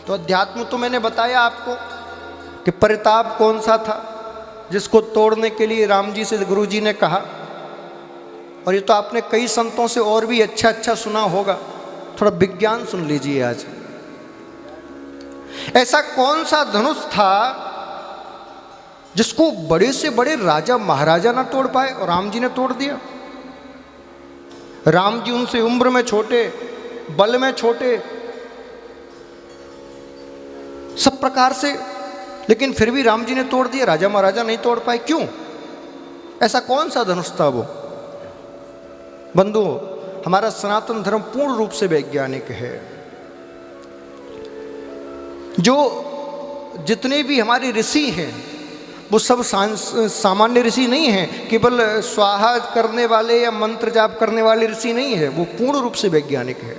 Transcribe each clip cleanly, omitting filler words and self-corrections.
तो अध्यात्म तो मैंने बताया आपको कि परिताप कौन सा था जिसको तोड़ने के लिए राम जी से गुरु जी ने कहा। और ये तो आपने कई संतों से और भी अच्छा अच्छा सुना होगा, थोड़ा विज्ञान सुन लीजिए आज। ऐसा कौन सा धनुष था जिसको बड़े से बड़े राजा महाराजा ना तोड़ पाए और राम जी ने तोड़ दिया। राम जी उनसे उम्र में छोटे, बल में छोटे, सब प्रकार से, लेकिन फिर भी राम जी ने तोड़ दिया, राजा महाराजा नहीं तोड़ पाए। क्यों? ऐसा कौन सा धनुष था वो? बंधुओं, हमारा सनातन धर्म पूर्ण रूप से वैज्ञानिक है। जो जितने भी हमारे ऋषि हैं वो सब सामान्य ऋषि नहीं हैं, केवल स्वाहा करने वाले या मंत्र जाप करने वाले ऋषि नहीं है, वो पूर्ण रूप से वैज्ञानिक है।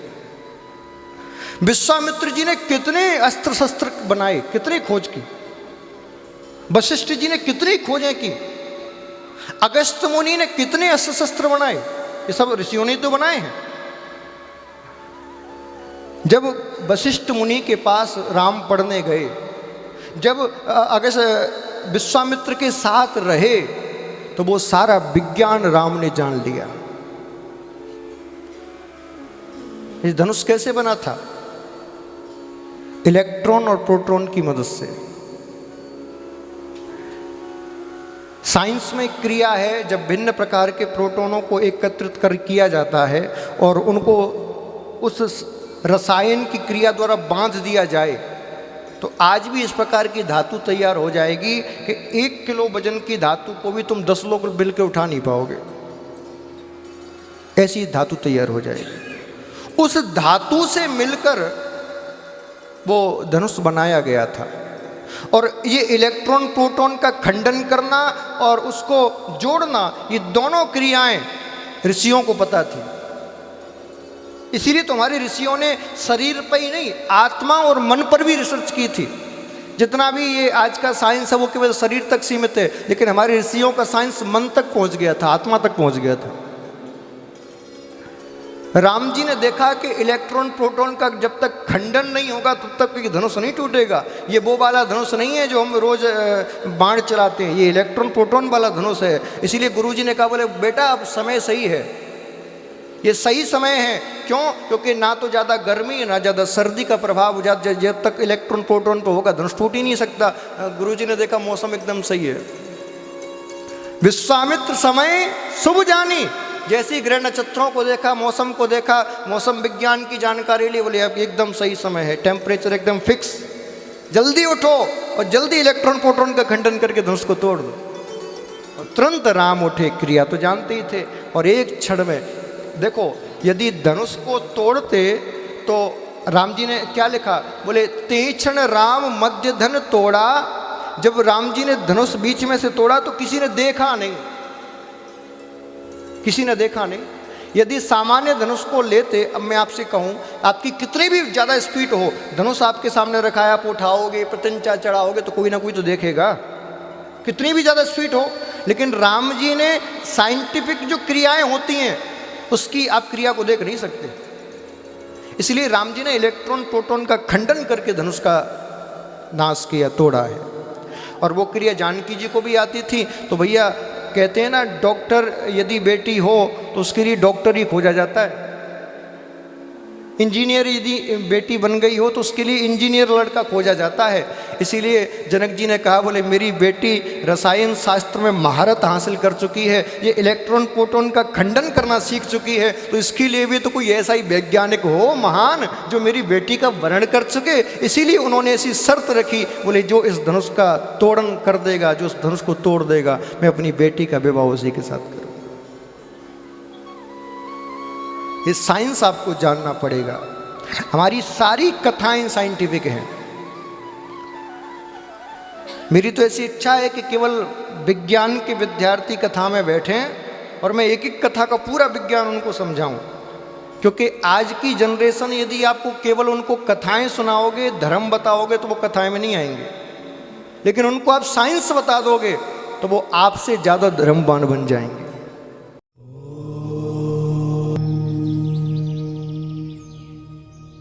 विश्वामित्र जी ने कितने अस्त्र शस्त्र बनाए, कितनी खोज की। वशिष्ठ जी ने कितनी खोजें की। अगस्त मुनि ने कितने अस्त्र शस्त्र बनाए, ये सब ऋषियों ने तो बनाए हैं। जब वशिष्ठ मुनि के पास राम पढ़ने गए, जब अगस्त विश्वामित्र के साथ रहे, तो वो सारा विज्ञान राम ने जान लिया। ये धनुष कैसे बना था? इलेक्ट्रॉन और प्रोटॉन की मदद से। साइंस में क्रिया है, जब भिन्न प्रकार के प्रोटॉनों को एकत्रित कर किया जाता है और उनको उस रसायन की क्रिया द्वारा बांध दिया जाए, तो आज भी इस प्रकार की धातु तैयार हो जाएगी कि 1 किलो वजन की धातु को भी तुम 10 लोग मिल के उठा नहीं पाओगे, ऐसी धातु तैयार हो जाएगी। उस धातु से मिलकर वो धनुष बनाया गया था। और ये इलेक्ट्रॉन प्रोटॉन का खंडन करना और उसको जोड़ना, ये दोनों क्रियाएं ऋषियों को पता थी। इसीलिए तो हमारे ऋषियों ने शरीर पर ही नहीं, आत्मा और मन पर भी रिसर्च की थी। जितना भी ये आज का साइंस है वो केवल शरीर तक सीमित है, लेकिन हमारे ऋषियों का साइंस मन तक पहुंच गया था, आत्मा तक पहुंच गया था। राम जी ने देखा कि इलेक्ट्रॉन प्रोटॉन का जब तक खंडन नहीं होगा तब तक ये धनुष नहीं टूटेगा। ये वो वाला धनुष नहीं है जो हम रोज बाण चलाते हैं, ये इलेक्ट्रॉन प्रोटॉन वाला धनुष है। इसीलिए गुरुजी ने कहा, बोले बेटा अब समय सही है, ये सही समय है। क्यों? क्योंकि ना तो ज़्यादा गर्मी ना ज़्यादा सर्दी का प्रभाव, जब तक इलेक्ट्रॉन प्रोटॉन पर होगा धनुष टूट ही नहीं सकता। गुरुजी ने देखा मौसम एकदम सही है। विश्वामित्र समय शुभ जानी, जैसे ग्रह नक्षत्रों को देखा, मौसम को देखा, मौसम विज्ञान की जानकारी ली, बोले अब एकदम सही समय है, टेम्परेचर एकदम फिक्स, जल्दी उठो और जल्दी इलेक्ट्रॉन प्रोटॉन का खंडन करके धनुष को तोड़ दो। और तुरंत राम उठे, क्रिया तो जानते ही थे। और एक क्षण में देखो, यदि धनुष को तोड़ते तो राम जी ने क्या लिखा, बोले ते क्षण राम मध्य धन तोड़ा। जब राम जी ने धनुष बीच में से तोड़ा तो किसी ने देखा नहीं, किसी ने देखा नहीं। यदि सामान्य धनुष को लेते, अब मैं आपसे कहूं, आपकी कितनी भी ज़्यादा स्पीड हो, धनुष आपके सामने रखा है, आप उठाओगे, प्रत्यंचा चढ़ाओगे तो कोई ना कोई तो देखेगा, कितनी भी ज़्यादा स्पीड हो। लेकिन राम जी ने साइंटिफिक जो क्रियाएं होती हैं उसकी आप क्रिया को देख नहीं सकते। इसलिए राम जी ने इलेक्ट्रॉन प्रोटॉन का खंडन करके धनुष का नाश किया, तोड़ा है। और वो क्रिया जानकी जी को भी आती थी। तो भैया कहते हैं ना, डॉक्टर यदि बेटी हो तो उसके लिए डॉक्टर ही खोजा जाता है। इंजीनियर यदि बेटी बन गई हो तो उसके लिए इंजीनियर लड़का खोजा जाता है। इसीलिए जनक जी ने कहा, बोले मेरी बेटी रसायन शास्त्र में महारत हासिल कर चुकी है, ये इलेक्ट्रॉन प्रोटॉन का खंडन करना सीख चुकी है, तो इसके लिए भी तो कोई ऐसा ही वैज्ञानिक हो महान जो मेरी बेटी का वर्णन कर सके। इसीलिए उन्होंने ऐसी शर्त रखी, बोले जो इस धनुष का तोड़न कर देगा, जो इस धनुष को तोड़ देगा, मैं अपनी बेटी का विवाह उसी के साथ करूँ। ये साइंस आपको जानना पड़ेगा। हमारी सारी कथाएं साइंटिफिक हैं। मेरी तो ऐसी इच्छा है कि केवल विज्ञान के विद्यार्थी कथा में बैठें और मैं एक एक कथा का पूरा विज्ञान उनको समझाऊं। क्योंकि आज की जनरेशन यदि आपको केवल उनको कथाएं सुनाओगे, धर्म बताओगे, तो वो कथाएं में नहीं आएंगे। लेकिन उनको आप साइंस बता दोगे तो वो आपसे ज़्यादा धर्मवान बन जाएंगे।